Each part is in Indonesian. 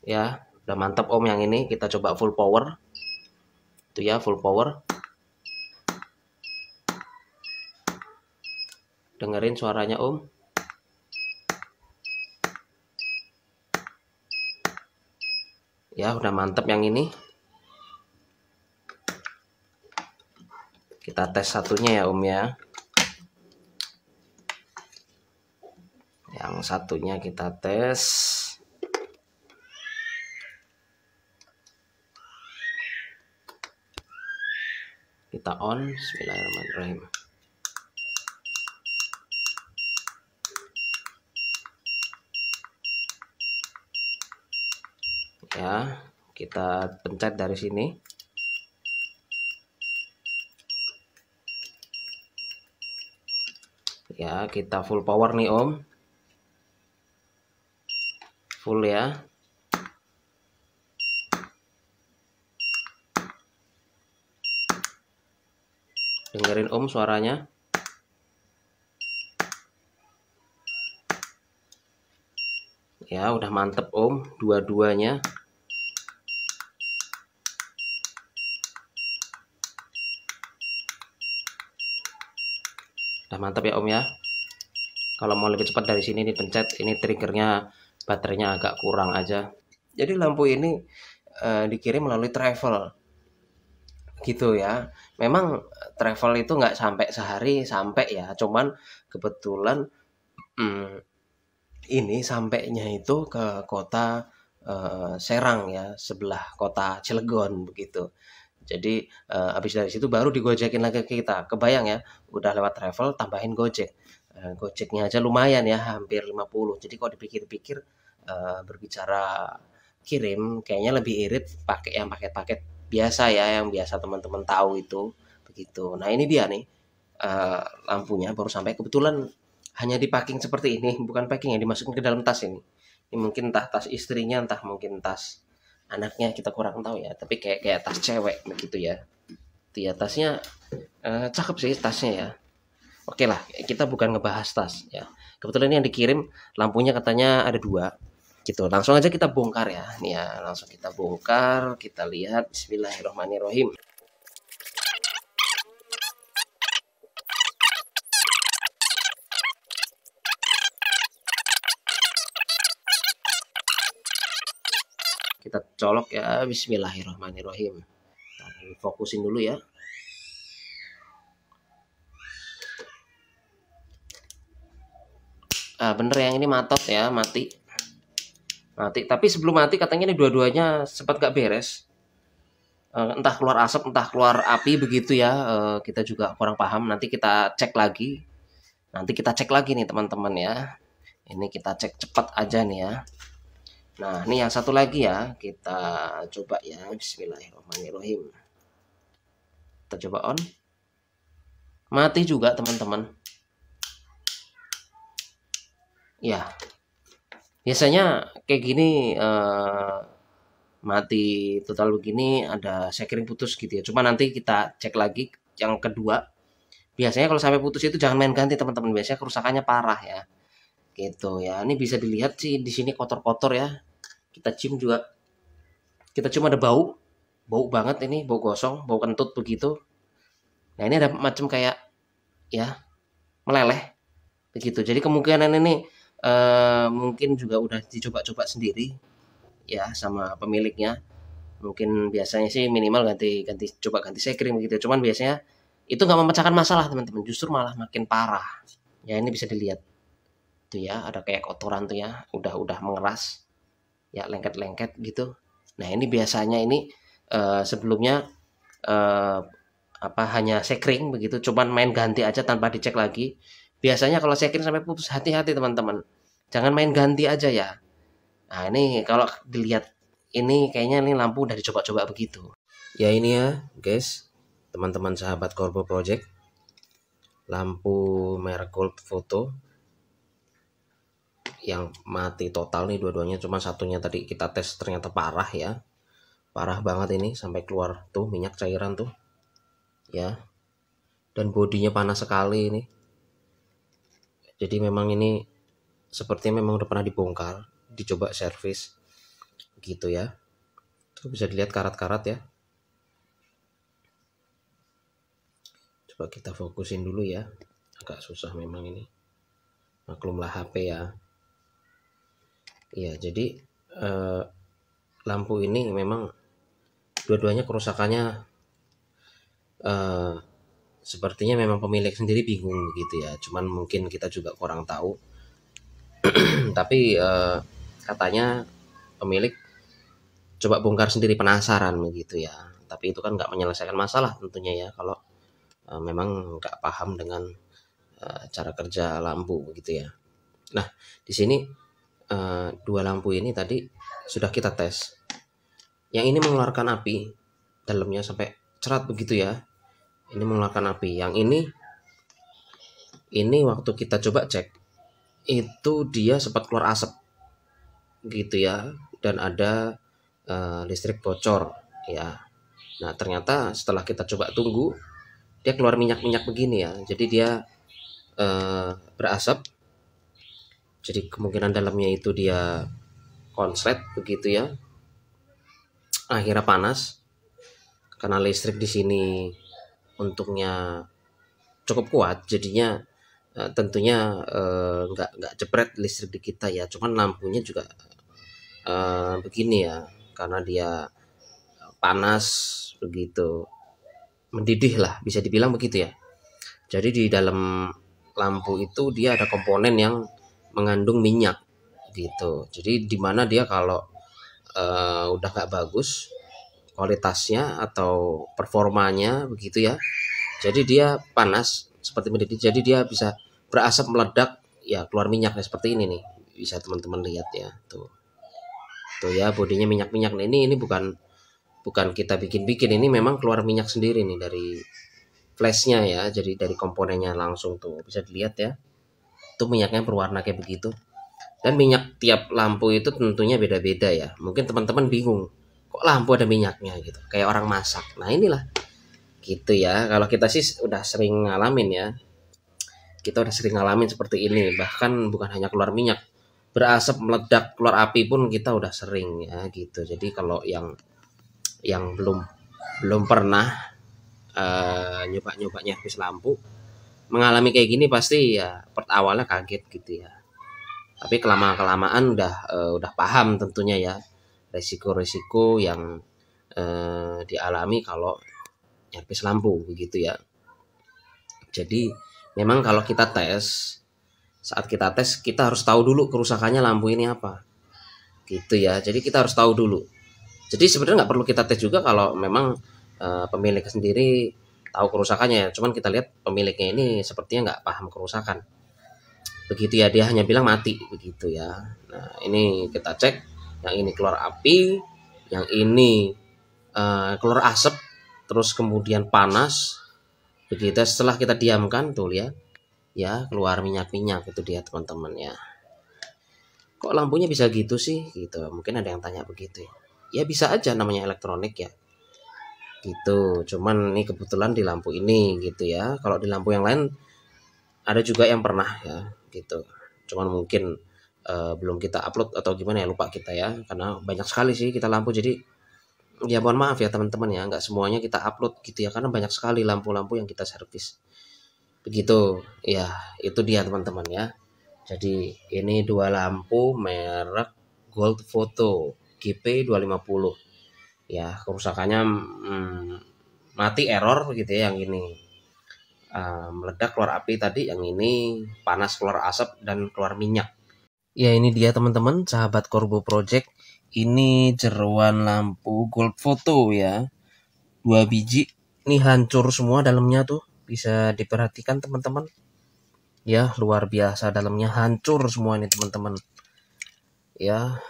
Ya, udah mantap Om yang ini. Kita coba full power. Itu ya, full power. Dengerin suaranya Om. Ya, udah mantap yang ini. Kita tes satunya ya Om ya. Yang satunya kita tes. Kita on. Bismillahirrahmanirrahim. Ya, kita pencet dari sini. Ya, kita full power nih Om. Full ya. Dengerin Om suaranya. Ya, udah mantep Om dua-duanya. Udah mantap ya Om ya. Kalau mau lebih cepat dari sini dipencet, ini triggernya baterainya agak kurang aja. Jadi lampu ini dikirim melalui travel gitu ya. Memang travel itu nggak sampai sehari sampai ya, cuman kebetulan ini sampainya itu ke kota Serang ya, sebelah kota Cilegon begitu. Jadi habis dari situ baru digojekin lagi ke kita. Kebayang ya, udah lewat travel tambahin gojek. Gojeknya aja lumayan ya, hampir 50. Jadi kalau dipikir-pikir berbicara kirim kayaknya lebih irit pakai yang paket-paket biasa ya, yang biasa teman-teman tahu itu begitu. Nah, ini dia nih lampunya baru sampai, kebetulan hanya di packing seperti ini, bukan packing yang dimasukin ke dalam tas ini. Ini mungkin entah tas istrinya, entah mungkin tas anaknya, kita kurang tahu ya, tapi kayak kayak tas cewek begitu ya. Itu ya tasnya cakep sih tasnya ya. Oke lah, kita bukan ngebahas tas ya. Kebetulan ini yang dikirim lampunya katanya ada dua gitu. Langsung aja kita bongkar ya. Nih ya, langsung kita bongkar, kita lihat. Bismillahirrahmanirrahim. Kita colok ya. Bismillahirrahmanirrahim. Nah, fokusin dulu ya. Bener yang ini matot ya, mati. Tapi sebelum mati katanya ini dua-duanya sempat gak beres. Entah keluar asap, entah keluar api begitu ya. Kita juga kurang paham. Nanti kita cek lagi. Nih teman-teman ya. Ini kita cek cepat aja nih ya. Nah, ini yang satu lagi ya. Kita coba ya. Bismillahirrahmanirrahim. Kita coba on. Mati juga teman-teman. Ya, biasanya kayak gini mati total begini ada sekring putus gitu ya. Cuma nanti kita cek lagi yang kedua. Biasanya kalau sampai putus itu jangan main ganti teman-teman. Biasanya kerusakannya parah ya. Gitu ya. Ini bisa dilihat sih di sini kotor-kotor ya. Kita cium juga. Kita cium ada bau. Bau banget ini, bau gosong, bau kentut begitu. Nah, ini ada macam kayak ya meleleh begitu. Jadi kemungkinan ini mungkin juga udah dicoba-coba sendiri ya sama pemiliknya. Mungkin biasanya sih minimal ganti sekring gitu. Cuman biasanya itu nggak memecahkan masalah teman-teman, justru malah makin parah. Ya, ini bisa dilihat tuh ya, ada kayak kotoran tuh ya, udah mengeras ya, lengket-lengket gitu. Nah, ini biasanya ini sebelumnya eh, apa hanya sekring begitu, cuman main ganti aja tanpa dicek lagi. Biasanya kalau sekring sampai putus, hati-hati teman-teman, jangan main ganti aja ya. Nah, ini kalau dilihat ini kayaknya ini lampu udah dicoba-coba begitu. Ya, ini ya guys, teman-teman sahabat Corbo Project, lampu merek Gold Photo yang mati total nih dua-duanya. Cuma satunya tadi kita tes ternyata parah ya, parah banget ini, sampai keluar tuh minyak cairan tuh ya, dan bodinya panas sekali ini. Jadi memang ini sepertinya memang udah pernah dibongkar, dicoba servis. gitu ya. Tuh bisa dilihat karat-karat ya. Coba kita fokusin dulu ya. Agak susah memang ini. Maklumlah HP ya. Iya, jadi lampu ini memang dua-duanya kerusakannya eh, sepertinya memang pemilik sendiri bingung gitu ya. Cuman mungkin kita juga kurang tahu. Tapi katanya pemilik coba bongkar sendiri, penasaran begitu ya. Tapi itu kan nggak menyelesaikan masalah tentunya ya kalau memang nggak paham dengan cara kerja lampu begitu ya. Nah, di sini dua lampu ini tadi sudah kita tes. Yang ini mengeluarkan api dalamnya sampai cerat begitu ya. Ini mengeluarkan api. Yang ini waktu kita coba cek itu dia sempat keluar asap gitu ya, dan ada listrik bocor ya. Nah, ternyata setelah kita coba tunggu dia keluar minyak-minyak begini ya. Jadi dia berasap. Jadi kemungkinan dalamnya itu dia konslet begitu ya. Akhirnya panas karena listrik di sini untungnya cukup kuat, jadinya tentunya nggak jepret listrik di kita ya. Cuman lampunya juga begini ya, karena dia panas begitu, mendidih lah bisa dibilang begitu ya. Jadi di dalam lampu itu dia ada komponen yang mengandung minyak gitu. Jadi dimana dia kalau udah nggak bagus kualitasnya atau performanya begitu ya, jadi dia panas seperti mendidih, jadi dia bisa berasap, meledak ya, keluar minyaknya seperti ini nih, bisa teman-teman lihat ya. Tuh ya, bodinya minyak-minyak. Nah, ini bukan bukan kita bikin-bikin, ini memang keluar minyak sendiri nih dari flashnya ya. Jadi dari komponennya langsung tuh bisa dilihat ya, tuh minyaknya berwarna kayak begitu. Dan minyak tiap lampu itu tentunya beda-beda ya. Mungkin teman-teman bingung, kok lampu ada minyaknya gitu, kayak orang masak. Nah, inilah gitu ya. Kalau kita sih udah sering ngalamin ya, kita udah sering ngalamin seperti ini. Bahkan bukan hanya keluar minyak, berasap, meledak, keluar api pun kita udah sering ya gitu. Jadi kalau yang belum belum pernah nyoba nyervis lampu, mengalami kayak gini pasti ya awalnya kaget gitu ya. Tapi kelamaan udah paham tentunya ya resiko-resiko yang dialami kalau nyervis lampu begitu ya. Jadi memang kalau kita saat kita tes kita harus tahu dulu kerusakannya lampu ini apa gitu ya. Jadi kita harus tahu dulu. Jadi sebenarnya nggak perlu kita tes juga kalau memang pemilik sendiri tahu kerusakannya. Cuman kita lihat pemiliknya ini sepertinya nggak paham kerusakan. Begitu ya, dia hanya bilang mati begitu ya. Nah, ini kita cek, yang ini keluar api, yang ini keluar asap, terus kemudian panas. Begitu setelah kita diamkan tuh ya keluar minyak-minyak, itu dia teman-teman ya. Kok lampunya bisa gitu sih gitu, mungkin ada yang tanya begitu ya. Ya bisa aja, namanya elektronik ya gitu. Cuman ini kebetulan di lampu ini gitu ya. Kalau di lampu yang lain ada juga yang pernah ya gitu. Cuman mungkin belum kita upload atau gimana ya, lupa kita ya, karena banyak sekali sih kita lampu. Jadi ya mohon maaf ya teman-teman ya, nggak semuanya kita upload gitu ya, karena banyak sekali lampu-lampu yang kita servis begitu ya. Itu dia teman-teman ya. Jadi ini dua lampu merek Gold Photo GP250 ya. Kerusakannya mati, error gitu ya. Yang ini meledak, keluar api tadi, yang ini panas, keluar asap dan keluar minyak. Ya, ini dia teman-teman, sahabat Corbo Project. Ini jeruan lampu Gold Photo ya. 2 biji. Ini hancur semua dalamnya tuh. Bisa diperhatikan teman-teman. Ya, luar biasa, dalamnya hancur semua ini teman-teman. Ya.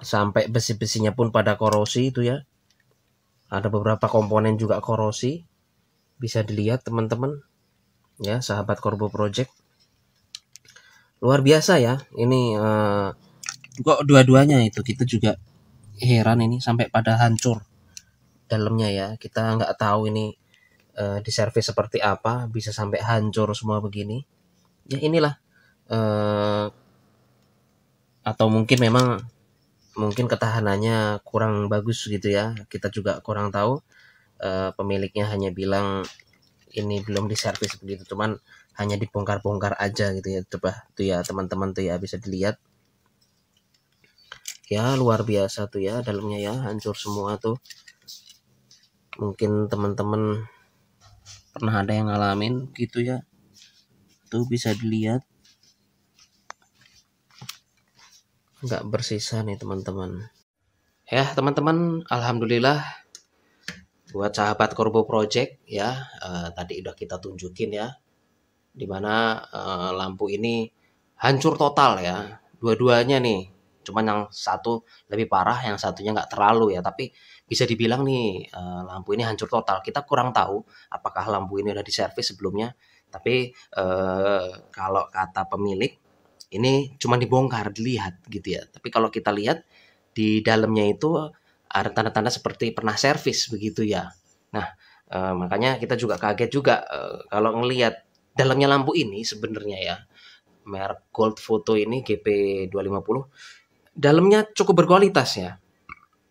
Sampai besi-besinya pun pada korosi itu ya. Ada beberapa komponen juga korosi. Bisa dilihat teman-teman. Ya, sahabat Corbo Project. Luar biasa ya. Ini kok dua-duanya itu kita juga heran, ini sampai pada hancur dalamnya ya. Kita nggak tahu ini diservis seperti apa bisa sampai hancur semua begini ya. Inilah atau mungkin memang mungkin ketahanannya kurang bagus gitu ya. Kita juga kurang tahu, pemiliknya hanya bilang ini belum diservis begitu, cuman hanya dibongkar-bongkar aja gitu ya. Coba tuh ya teman-teman tuh ya, bisa dilihat. Ya luar biasa tuh ya, dalamnya ya hancur semua tuh. Mungkin teman-teman pernah ada yang ngalamin gitu ya. Tuh bisa dilihat. Nggak bersisa nih teman-teman. Ya teman-teman, alhamdulillah buat sahabat Korbo Project ya, tadi udah kita tunjukin ya, dimana lampu ini hancur total ya, dua-duanya nih. Cuman yang satu lebih parah, yang satunya nggak terlalu ya, tapi bisa dibilang nih lampu ini hancur total. Kita kurang tahu apakah lampu ini udah diservis sebelumnya, tapi kalau kata pemilik ini cuma dibongkar, dilihat gitu ya. Tapi kalau kita lihat di dalamnya itu ada tanda-tanda seperti pernah servis begitu ya. Nah, makanya kita juga kaget juga kalau ngelihat dalamnya lampu ini sebenarnya ya, merek Gold Photo ini GP250, dalamnya cukup berkualitas ya,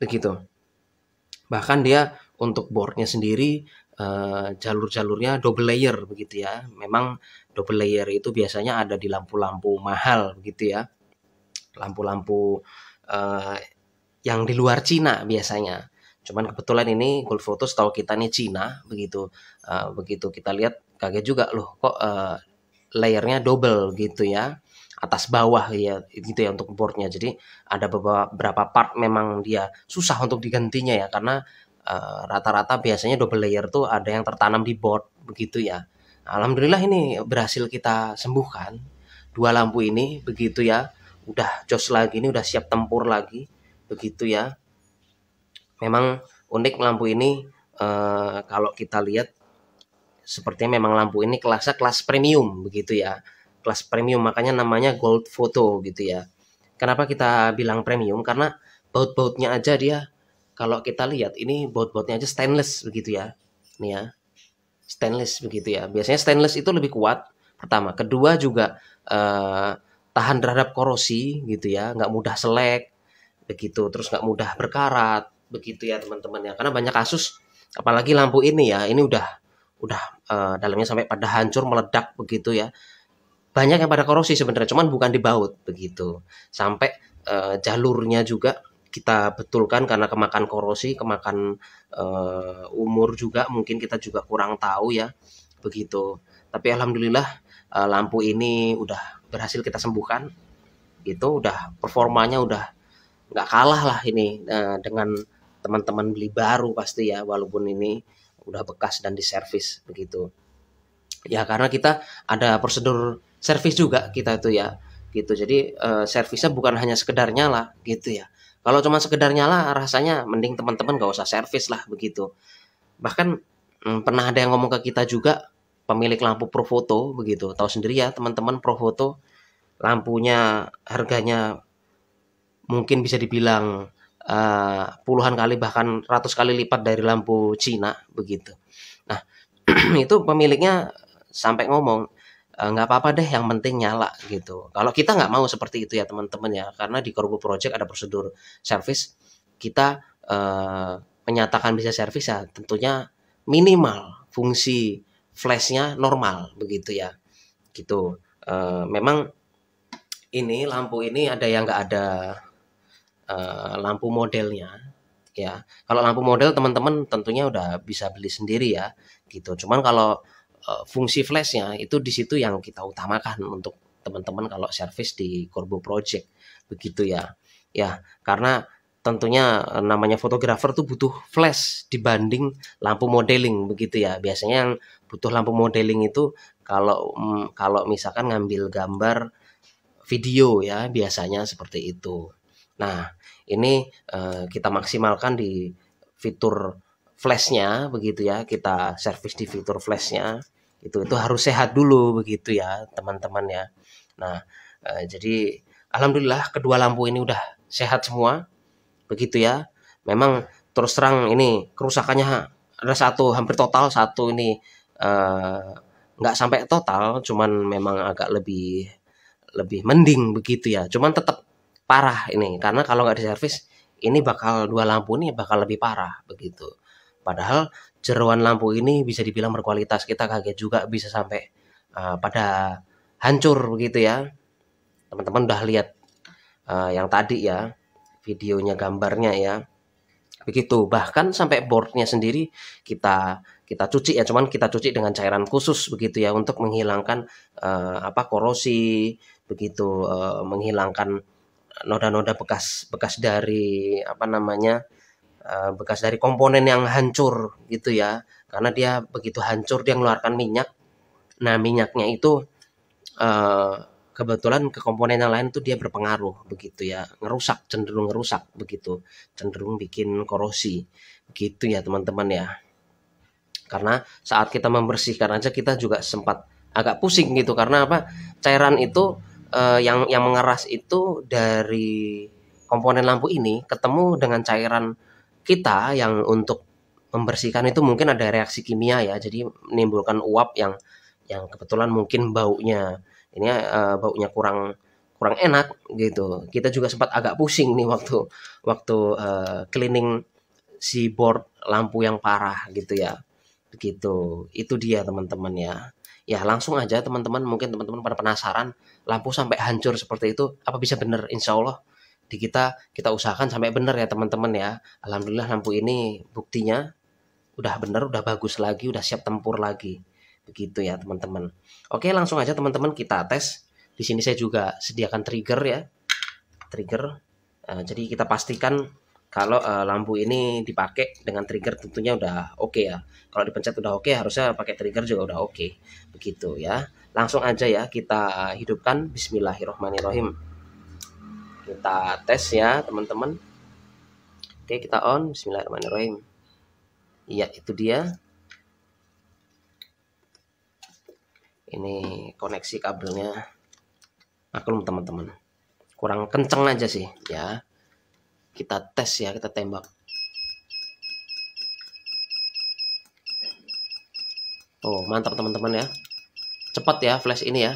begitu. Bahkan dia untuk boardnya sendiri jalur-jalurnya double layer begitu ya. Memang double layer itu biasanya ada di lampu-lampu mahal begitu ya. Lampu-lampu yang di luar Cina biasanya. Cuman kebetulan ini Gold Photo setahu kita nih Cina begitu. Begitu kita lihat kaget juga loh, kok layernya double gitu ya, atas bawah ya gitu ya untuk boardnya. Jadi ada beberapa part memang dia susah untuk digantinya ya, karena rata-rata biasanya double layer tuh ada yang tertanam di board begitu ya. Alhamdulillah ini berhasil kita sembuhkan dua lampu ini begitu ya. Udah jos lagi, ini udah siap tempur lagi begitu ya. Memang unik lampu ini, kalau kita lihat sepertinya memang lampu ini kelasnya kelas premium begitu ya. Kelas premium, makanya namanya Gold Photo gitu ya. Kenapa kita bilang premium? Karena baut-bautnya aja dia, kalau kita lihat ini baut-bautnya aja stainless begitu ya. Nih ya, stainless begitu ya. Biasanya stainless itu lebih kuat. Pertama, kedua juga tahan terhadap korosi gitu ya, nggak mudah selek begitu, terus nggak mudah berkarat begitu ya teman-teman ya. Karena banyak kasus, apalagi lampu ini ya, ini udah dalamnya sampai pada hancur meledak begitu ya. Banyak yang pada korosi sebenarnya, cuman bukan di baut begitu. Sampai jalurnya juga kita betulkan karena kemakan korosi, kemakan umur juga, mungkin kita juga kurang tahu ya begitu. Tapi alhamdulillah lampu ini udah berhasil kita sembuhkan gitu, udah performanya udah nggak kalah lah ini dengan teman-teman beli baru pasti ya, walaupun ini udah bekas dan diservis begitu. Ya karena kita ada prosedur servis juga kita itu ya, gitu. Jadi servisnya bukan hanya sekedar nyala gitu ya. Kalau cuma sekedar nyala rasanya mending teman-teman nggak usah servis lah begitu. Bahkan pernah ada yang ngomong ke kita juga, pemilik lampu Profoto begitu. Tahu sendiri ya teman-teman, Profoto lampunya harganya mungkin bisa dibilang puluhan kali bahkan ratus kali lipat dari lampu Cina begitu. Nah itu pemiliknya sampai ngomong, nggak apa-apa deh yang penting nyala gitu. Kalau kita nggak mau seperti itu ya teman-teman ya, karena di Korbo Project ada prosedur servis. Kita menyatakan bisa servis ya tentunya minimal fungsi flashnya normal begitu ya, gitu. Memang ini lampu ini ada yang nggak ada lampu modelnya ya. Kalau lampu model teman-teman tentunya udah bisa beli sendiri ya gitu. Cuman kalau fungsi flashnya itu di situ yang kita utamakan untuk teman-teman kalau servis di Korbo Project begitu ya. Ya, karena tentunya namanya fotografer tuh butuh flash dibanding lampu modeling begitu ya. Biasanya yang butuh lampu modeling itu kalau misalkan ngambil gambar video ya, biasanya seperti itu. Nah, ini kita maksimalkan di fitur flashnya begitu ya, kita servis di fitur flashnya itu harus sehat dulu begitu ya teman-teman ya. Nah jadi alhamdulillah kedua lampu ini udah sehat semua begitu ya. Memang terus terang ini kerusakannya ada satu hampir total, satu ini nggak sampai total, cuman memang agak lebih lebih mending begitu ya. Cuman tetap parah ini, karena kalau nggak diservis ini bakal dua lampu ini bakal lebih parah begitu. Padahal jeroan lampu ini bisa dibilang berkualitas, kita kaget juga bisa sampai pada hancur begitu ya. Teman-teman udah lihat yang tadi ya videonya, gambarnya ya begitu. Bahkan sampai boardnya sendiri kita kita cuci ya, cuman kita cuci dengan cairan khusus begitu ya untuk menghilangkan korosi begitu, menghilangkan noda-noda bekas dari bekas dari komponen yang hancur gitu ya. Karena dia begitu hancur dia mengeluarkan minyak. Nah, minyaknya itu eh, kebetulan ke komponen yang lain tuh dia berpengaruh begitu ya, ngerusak, cenderung ngerusak begitu, cenderung bikin korosi begitu ya teman-teman ya. Karena saat kita membersihkan aja kita juga sempat agak pusing gitu, karena apa, cairan itu yang mengeras itu dari komponen lampu ini ketemu dengan cairan kita yang untuk membersihkan itu mungkin ada reaksi kimia ya, jadi menimbulkan uap yang kebetulan mungkin baunya ini baunya kurang kurang enak gitu. Kita juga sempat agak pusing nih waktu waktu cleaning si board lampu yang parah gitu ya. Begitu. Itu dia teman-teman ya. Ya langsung aja teman-teman, mungkin teman-teman pada penasaran lampu sampai hancur seperti itu apa bisa bener? Insya Allah di kita usahakan sampai bener ya teman-teman ya. Alhamdulillah lampu ini buktinya udah bener, udah bagus lagi, udah siap tempur lagi. Begitu ya teman-teman. Oke, langsung aja teman-teman kita tes. Di sini saya juga sediakan trigger ya. Trigger. Jadi kita pastikan kalau lampu ini dipakai dengan trigger tentunya udah oke ya. Kalau dipencet udah oke, harusnya pakai trigger juga udah oke. Begitu ya. Langsung aja ya kita hidupkan. Bismillahirrohmanirrohim. Kita tes ya teman-teman. Oke, kita on. Bismillahirrohmanirrohim. Iya, itu dia. Ini koneksi kabelnya. Maklum teman-teman. Kurang kenceng aja sih ya. Kita tes ya, kita tembak. Oh, mantap teman-teman ya. Cepat ya flash ini ya.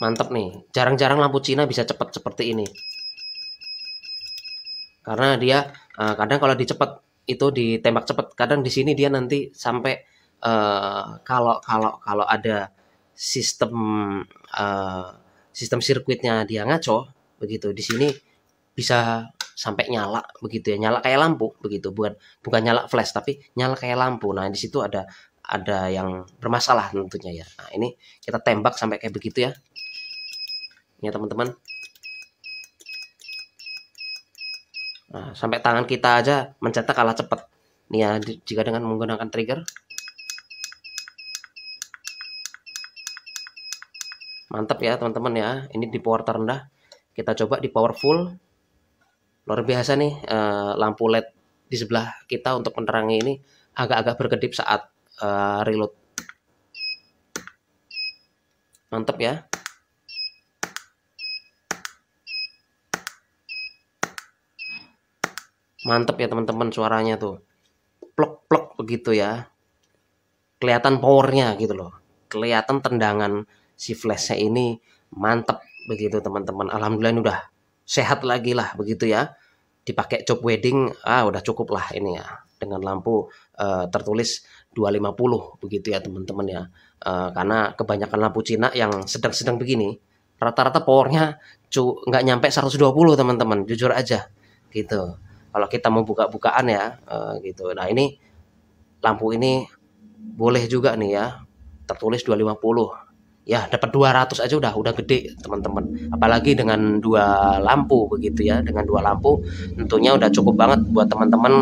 Mantap nih. Jarang-jarang lampu Cina bisa cepat seperti ini. Karena dia kadang kalau dicepat itu ditembak cepat. Kadang di sini dia nanti sampai kalau kalau kalau ada sistem uh, sistem sirkuitnya dia ngaco begitu, di sini bisa sampai nyala begitu ya, nyala kayak lampu begitu, bukan bukan nyala flash tapi nyala kayak lampu. Nah di situ ada yang bermasalah tentunya ya. Nah ini kita tembak sampai kayak begitu ya, ya teman-teman. Nah, sampai tangan kita aja mencetak kalah cepat nih ya jika dengan menggunakan trigger. Mantap ya teman-teman ya. Ini di power terendah. Kita coba di power full. Luar biasa nih lampu LED di sebelah kita untuk menerangi ini agak-agak berkedip saat reload. Mantap ya. Mantap ya teman-teman, suaranya tuh. Plek-plek begitu ya. Kelihatan powernya gitu loh. Kelihatan tendangan si flashnya ini mantap begitu teman-teman. Alhamdulillah ini udah sehat lagi lah begitu ya. Dipakai job wedding udah cukup lah ini ya, dengan lampu tertulis 250 begitu ya teman-teman ya. Karena kebanyakan lampu Cina yang sedang-sedang begini rata-rata powernya nggak nyampe 120 teman-teman, jujur aja gitu. Kalau kita mau buka-bukaan ya gitu. Nah ini lampu ini boleh juga nih ya, tertulis 250 ya, dapat 200 aja udah gede teman-teman, apalagi dengan dua lampu begitu ya. Dengan dua lampu tentunya udah cukup banget buat teman-teman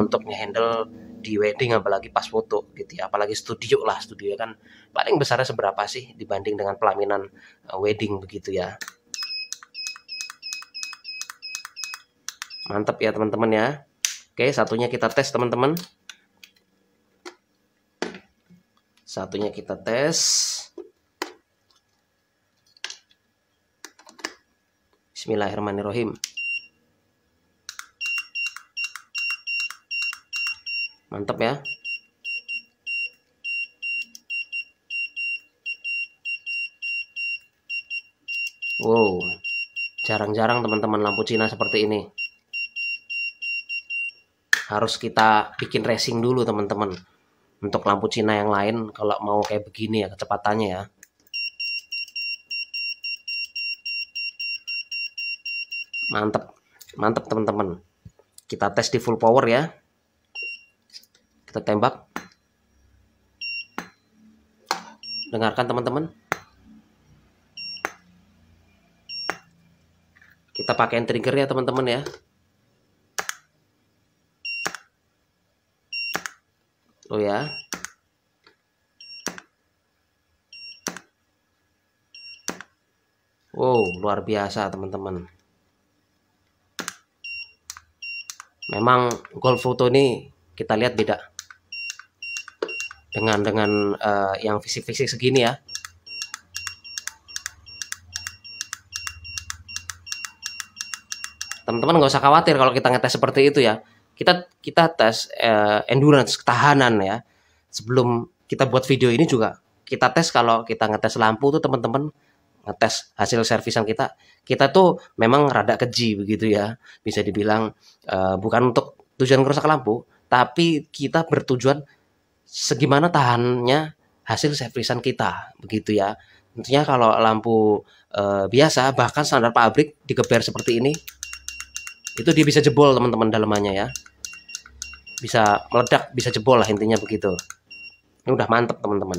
untuk ngehandle di wedding, apalagi pas foto gitu ya, apalagi studio lah. Studio kan paling besarnya seberapa sih dibanding dengan pelaminan wedding begitu ya. Mantap ya teman-teman ya. Oke, satunya kita tes teman-teman. Satunya kita tes. Bismillahirrahmanirrahim. Mantap ya. Wow, jarang-jarang teman-teman lampu Cina seperti ini. Harus kita bikin racing dulu teman-teman. Untuk lampu Cina yang lain kalau mau kayak begini ya kecepatannya ya. Mantep, mantep teman-teman. Kita tes di full power ya. Kita tembak. Dengarkan teman-teman. Kita pakai trigger ya teman-teman ya. Oh ya. Wow, luar biasa teman-teman. Memang Golf Photo ini kita lihat beda dengan yang fisik-fisik segini ya. Teman-teman nggak usah khawatir kalau kita ngetes seperti itu ya. Kita tes endurance, ketahanan ya. Sebelum kita buat video ini juga kita tes kalau kita ngetes lampu tuh teman-teman, ngetes hasil servisan kita tuh memang rada keji begitu ya. Bisa dibilang bukan untuk tujuan kerusak lampu, tapi kita bertujuan segimana tahannya hasil servisan kita begitu ya. Tentunya kalau lampu biasa bahkan standar pabrik digeber seperti ini, itu dia bisa jebol teman-teman dalemannya ya, bisa meledak, bisa jebol lah intinya begitu. Ini udah mantep teman-teman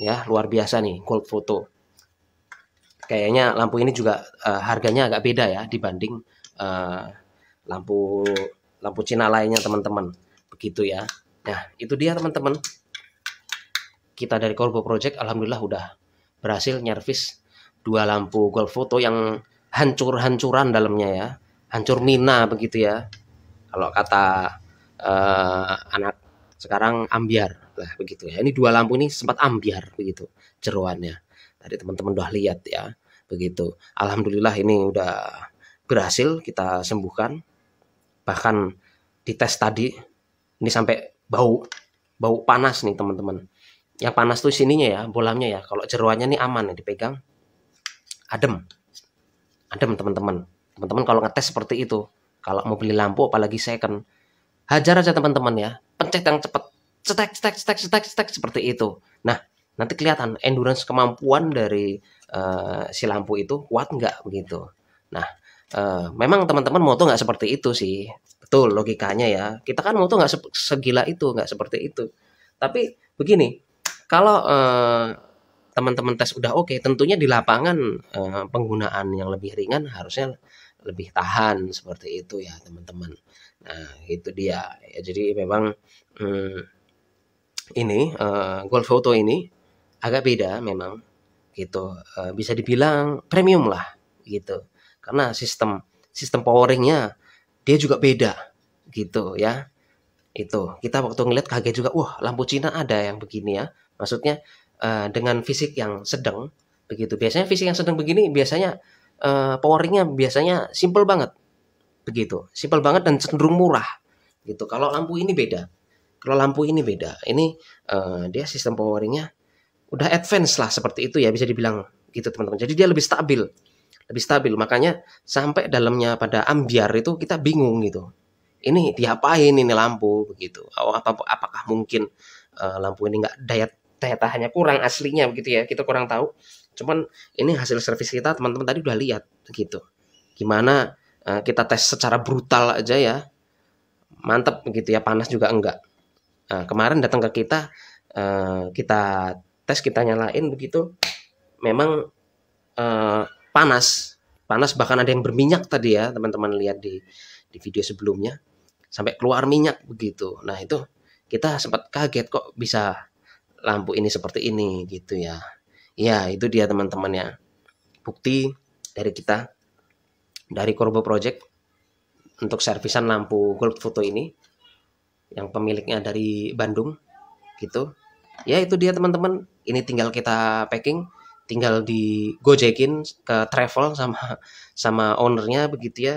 ya, luar biasa nih Golf Photo. Kayaknya lampu ini juga harganya agak beda ya dibanding lampu lampu Cina lainnya teman-teman begitu ya. Nah itu dia teman-teman, kita dari Corbo Project alhamdulillah udah berhasil nyervis dua lampu Golf Photo yang hancur-hancuran dalamnya ya, hancur mina begitu ya. Kalau kata anak sekarang ambiar lah begitu ya. Ini dua lampu ini sempat ambiar begitu jeroannya. Tadi teman-teman udah lihat ya begitu. Alhamdulillah ini udah berhasil kita sembuhkan. Bahkan di tes tadi ini sampai bau panas nih teman-teman. Yang panas tuh sininya ya, bolamnya ya. Kalau jeroannya nih aman ya dipegang. Adem teman-teman. Teman-teman kalau ngetes seperti itu, kalau mau beli lampu apalagi second, hajar aja teman-teman ya, pencet yang cepat, cetek seperti itu. Nah nanti kelihatan endurance, kemampuan dari si lampu itu kuat nggak begitu. Nah memang teman-teman moto nggak seperti itu sih, betul logikanya ya. Kita kan moto nggak segila itu, nggak seperti itu. Tapi begini, kalau teman-teman tes udah oke, tentunya di lapangan penggunaan yang lebih ringan harusnya lebih tahan seperti itu ya teman-teman. Nah itu dia ya, jadi memang ini Golf Photo ini agak beda memang gitu, bisa dibilang premium lah gitu, karena sistem poweringnya dia juga beda gitu ya. Itu kita waktu ngeliat kaget juga, wah lampu Cina ada yang begini ya, maksudnya dengan fisik yang sedang begitu. Biasanya fisik yang sedang begini biasanya poweringnya biasanya simple banget begitu, simple banget dan cenderung murah gitu. Kalau lampu ini beda, ini dia sistem poweringnya udah advance lah seperti itu ya, bisa dibilang gitu teman-teman. Jadi dia lebih stabil, makanya sampai dalamnya pada ambiar itu kita bingung gitu, ini diapain ini lampu begitu. Apakah mungkin lampu ini nggak daya tahannya kurang aslinya begitu ya, kita kurang tahu. Cuman ini hasil servis kita teman-teman tadi udah lihat begitu, gimana kita tes secara brutal aja ya, mantep begitu ya, panas juga enggak. Kemarin datang ke kita tes, kita nyalain begitu, memang panas bahkan ada yang berminyak tadi ya teman-teman lihat di video sebelumnya, sampai keluar minyak begitu. Nah itu kita sempat kaget kok bisa lampu ini seperti ini gitu ya. Ya itu dia teman-teman ya, bukti dari kita dari Corbo Project untuk servisan lampu Golf Photo ini yang pemiliknya dari Bandung gitu. Ya itu dia teman-teman, ini tinggal kita packing, tinggal digojekin ke travel sama ownernya begitu ya.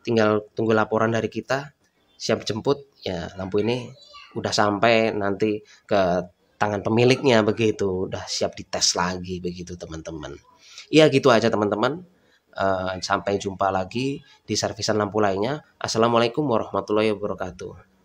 Tinggal tunggu laporan dari kita, siap jemput ya. Lampu ini udah sampai nanti ke tangan pemiliknya begitu, udah siap dites lagi begitu teman-teman. Iya gitu aja teman-teman. Sampai jumpa lagi di servisan lampu lainnya. Assalamualaikum warahmatullahi wabarakatuh.